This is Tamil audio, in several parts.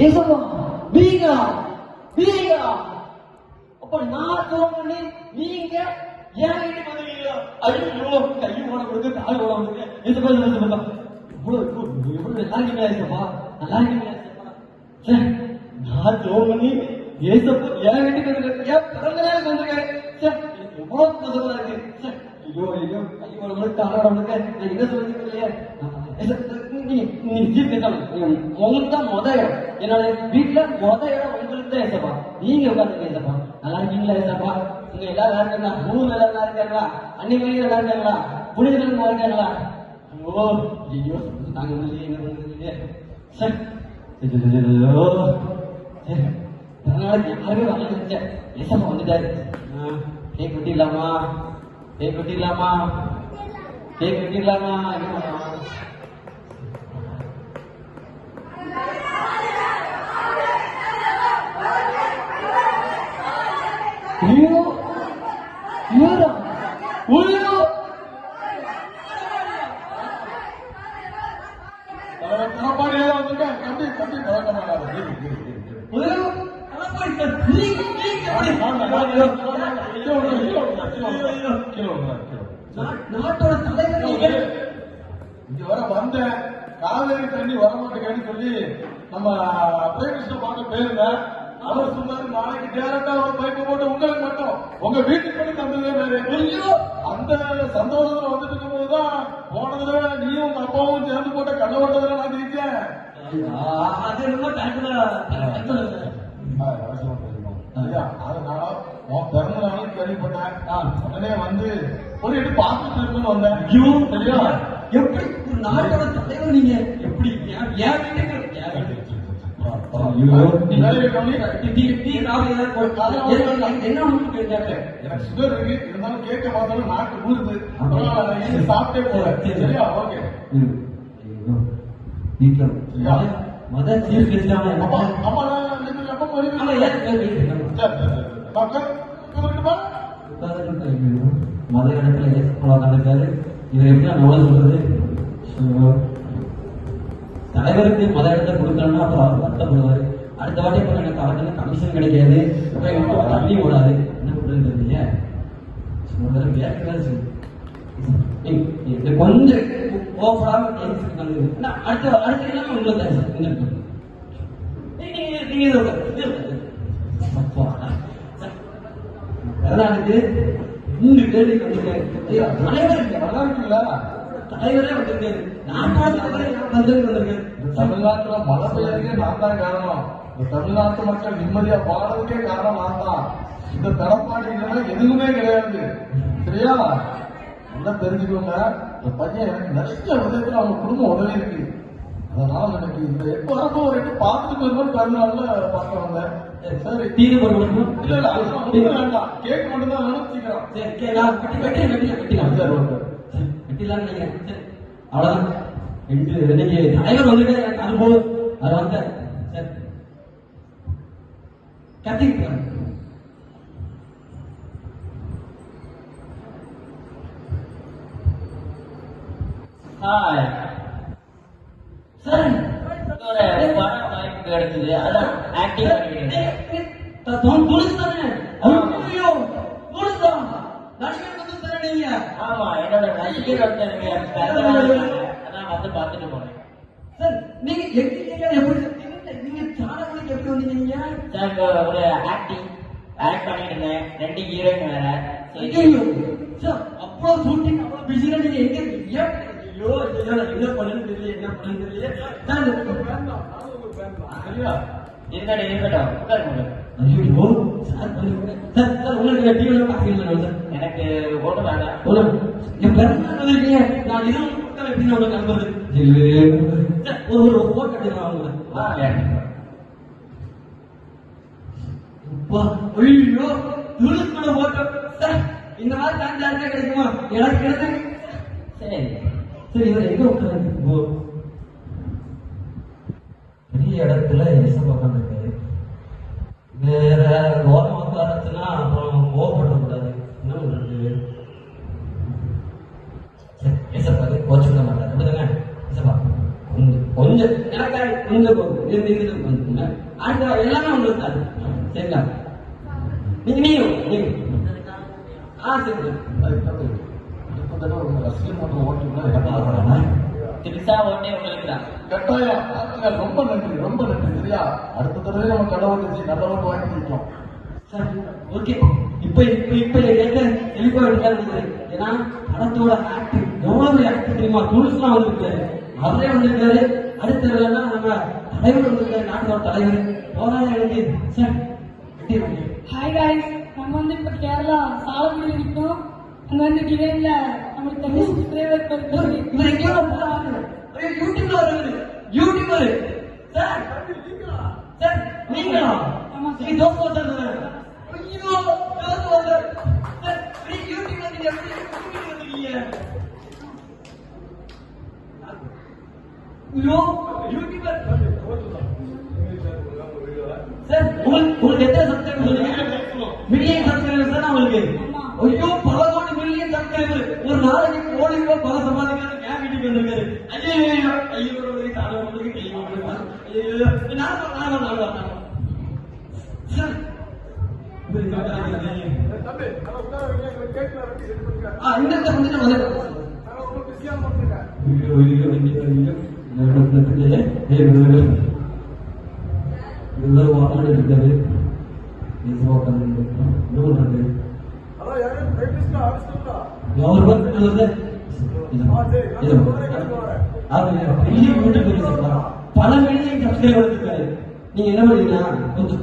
ஏசப்பா நீங்களா நீங்களா? அப்ப நான் தோணி நீங்க ஏன் வீட்டுக்கு வந்துருக்கீங்களா? ஐயோ கையை ஓட கொடுக்க கால் ஓட கொடுக்க ஏசப்பா ஏசப்பா எவ்வளவு நல்லா இருக்கீங்களா ஏசப்பா? நல்லா இருக்கீங்களா ஏசப்பா? சரி நான் தோணி ஏசப்பா என் வீட்டுக்கு வந்துருக்கேன், என் பிறந்த நாளுக்கு வந்திருக்கேன். சரி எவ்வளவு சந்தோஷமா இருக்கு. சரி ஐயோ ஐயோ கை ஓட கொடுக்க கால் ஓட கொடுக்க நான் என்ன சொல்றது இல்லையே. உங்களுக்கு தான் முத இடம், என்னோட வீட்டுல முத இடம் உங்களுக்கு தான் ஏசப்பா. நீங்க உட்காந்துருக்க ஏசப்பா. நல்லா இருக்கீங்களா ஏசப்பா? உங்க எல்லாரும் நல்லா இருக்காங்களா? மூணு நல்லா இருக்காங்களா? அன்னைக்கு நல்லா இருக்காங்களா? புனிதர்கள் நல்லா இருக்காங்களா? ஓ ஐயோ நாங்க என்ன பண்ணுறீங்க? சரி நாளைக்கு யாருமே வரல. ஏசப்பா வந்துட்டாரு. கேக் வெட்டிடலாமா? கேக் வெட்டிடலாமா? கேக் வெட்டிடலாமா? என்ன ஐயோ ஐயோடா ஐயோ தலப்பாடியா வந்திருக்கேன். கண்டி கண்டி பழக்கமாக நாட்டோட தலைவர் இங்க வர வந்தேன். காவேரி தண்ணி வரமாட்டேங்கன்னு சொல்லி நம்ம பிரேமிஷ்ட பார்க்க போயிருந்தேன். அவர் சொன்னாரு நாளைக்கு டேரக்டா ஒரு பைப்பை போட்டு உங்களுக்கு மட்டும் உங்க வீட்டுக்கு மட்டும் தந்ததே வேறு. அந்த சந்தோஷத்துல வந்துட்டு இருக்கும் போதுதான் போனதுல நீயும் உங்க அப்பாவும் சேர்ந்து போட்ட கண்ண ஓட்டதுல நான் ஜெயிச்சேன். அது ரொம்ப அதனால உன் பிறந்த நாளும் கேள்விப்பட்டேன். உடனே வந்து ஒரு எட்டு பார்த்துட்டு இருக்குன்னு வந்தேன். சரியா எப்படி ஒரு நாட்டோட தலைவர் நீங்க எப்படி எனக்கு சுகர் இருக்கு, இருந்தாலும் கேட்க பார்த்தாலும் நாட்டு ஊருது. சாப்பிட்டே போறேன். சரியா ஓகே. மத சீஃப் கெஸ்ட் அப்பா அப்பா மத இடத்துல உட்காந்துருக்காரு. இவர் எப்படி நான் சொல்றது? தலைவருக்கு மத இடத்த கொடுக்கணும்னா அப்புறம் அவர் வருத்தப்படுவாரு. அடுத்த வாட்டி அப்புறம் எனக்கு அவருக்கு கமிஷன் கிடைக்காது, தண்ணி ஓடாது. என்ன பண்றது தெரியல. கொஞ்சம் அடுத்த அடுத்த எல்லாமே உங்களுக்கு கர்நாடக்கு 3 கேள்வி வந்திருக்காரு. நல்லா இருக்குங்களா? தலைவரே வந்திருக்காரு. நாட்டோட தலைவரே வந்திருக்காரு. தமிழ்நாட்டுல மழை பெய்யறதுக்கே நான் தான் காரணம். இந்த தமிழ்நாட்டு மக்கள் நிம்மதியா வாழறதுக்கே காரணம் நான் தான். இந்த தடப்பாடி எதுவுமே கிடையாது. சரியா நல்லா தெரிஞ்சுக்கோங்க. இந்த பையன் எனக்கு நிறைய விதத்துல அவங்க குடும்பம் உதவி இருக்கு. அதனால எனக்கு இந்த எப்ப வரப்போ ஒரு எட்டு பார்த்துட்டு போயிருந்தோம். பிறந்தநாள்ல பார்க்க வந்தேன். சரி தீனி போடணும். இல்ல இல்ல அது வேண்டாம். கேக் மட்டும் தான் வேணும். சீக்கிரம் வெட்டிலாம் நினைக்கிறேன். அவ்வளவுதான். இன்னைக்கு தலைவர் வந்துட்டு எனக்கு அனுபவம் அது வந்த சரி கத்திக்கிட்டு சார் படம் வாய்ப்பு கிடைச்சது. அதான் ஆக்டிவா ஆமா என்னோட நடிகர் அதான் வந்து பாத்துட்டு போனேன். சார் நீங்க எப்படி நீங்க சாணவனுக்கு எப்படி வந்தீங்க? சார் ஒரு ஆக்ட் பண்ணிட்டு இருந்தேன். 2 ஹீரோயின் வேற. சார் அவ்வளவு ஷூட்டிங் அவ்வளவு பிஸியா நீங்க எங்க இருக்கீங்க? ஐயோ என்ன பண்ணுன்னு தெரியல, என்ன பண்ணுன்னு தெரியல. என்னடா இருக்கட்டும் உட்காருங்க. ஐயோ சார் சார் சார் உங்களுக்கு டிவில பாத்தீங்களா? சார் எனக்கு ஓட்டு வேண்டாம். என் பிறந்த இருக்கீங்க. நான் இதுவும் மக்கள் எப்படி உங்களுக்கு நம்புறது? ஒரு போட்டோ எடுக்கலாம். ஐயோ துளுக்குள்ள போட்டோ சார் இந்த மாதிரி டான்ஸ் கிடைக்குமா? எனக்கு கிடைச்சது. சரி சரி இவர் எங்க உட்காந்து பெரிய இடத்துல எசப்பா உட்காந்துருக்காரு. வேற ஓரமா உட்காரச்சுன்னா அப்புறம் கோவப்படக்கூடாது. என்ன பண்றது? சரி எசப்பா கோச்சுக்க மாட்டாரு. விடுங்க எசப்பா கொஞ்சம் கொஞ்சம் எனக்காக கொஞ்சம் இருந்து பண்ணுங்க. அடுத்த எல்லாமே உங்களுக்கு தான். சரிங்களா? நீயும் சரி. ரசிகர் மன்ற ஓட்டு திரிசா ஓட்டே உங்களுக்கு தான். கட்டாயம். ரொம்ப நன்றி, ரொம்ப நன்றி. சரியா, அடுத்த தடவை நம்ம கடவுள் நல்ல ஓட்டு வாங்கி நிற்கும். Sir okay. இப்ப தெளிவா எடுக்காது. ஏன்னா படத்தோட ஆக்டிங் எவ்வளவு ஆக்டிங் தெரியுமா? டூரிஸ்ட்லாம் வந்திருக்காரு, அவரே வந்திருக்காரு. அடுத்த நம்ம தலைவர் வந்திருக்காரு, நாட்டோட தலைவர் போராட எனக்கு சார். ஹாய் காய்ஸ், நம்ம வந்து இப்ப கேரளா சாலக்குடியில் இருக்கோம். அங்க வந்து டிவைன்ல நம்மளுக்கு தங்கச்சி டிரைவர் இவர் எங்கேயோ போறாரு. யூடியூப்ல வருது, யூடியூபர் சார். சார் நீங்களா? ஆமா நீ தோசை வந்தாரு. ஐயோ தோசை வந்தாரு சார். நீ யூடியூப்ல நீங்க எப்படி வந்தீங்க? ஐயோ யூடியூபர் சார். உங்களுக்கு எத்தனை சப்ஸ்கிரைபர் சொல்லுங்க? மில்லியன் சப்ஸ்கிரைபர் சார் உங்களுக்கு. ஐயோ பல கோடி மில்லியன் சப்ஸ்கிரைபர். ஒரு நாளைக்கு கோடி ரூபாய் பல சம்பாதிக்கிறாரு. என் வீட்டுக்கு வந்திருக்காரு. ஐயோ ஐயோ தாழ வந்து கை ஐயோ நான் சார். இந்த கொஞ்சம் வந்து இருக்காரு. பல மில்லியன் சப்ஸ்கிரைபர் இருக்காரு. நீங்க என்ன பண்ணீங்கன்னா கொஞ்சம்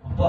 அப்பா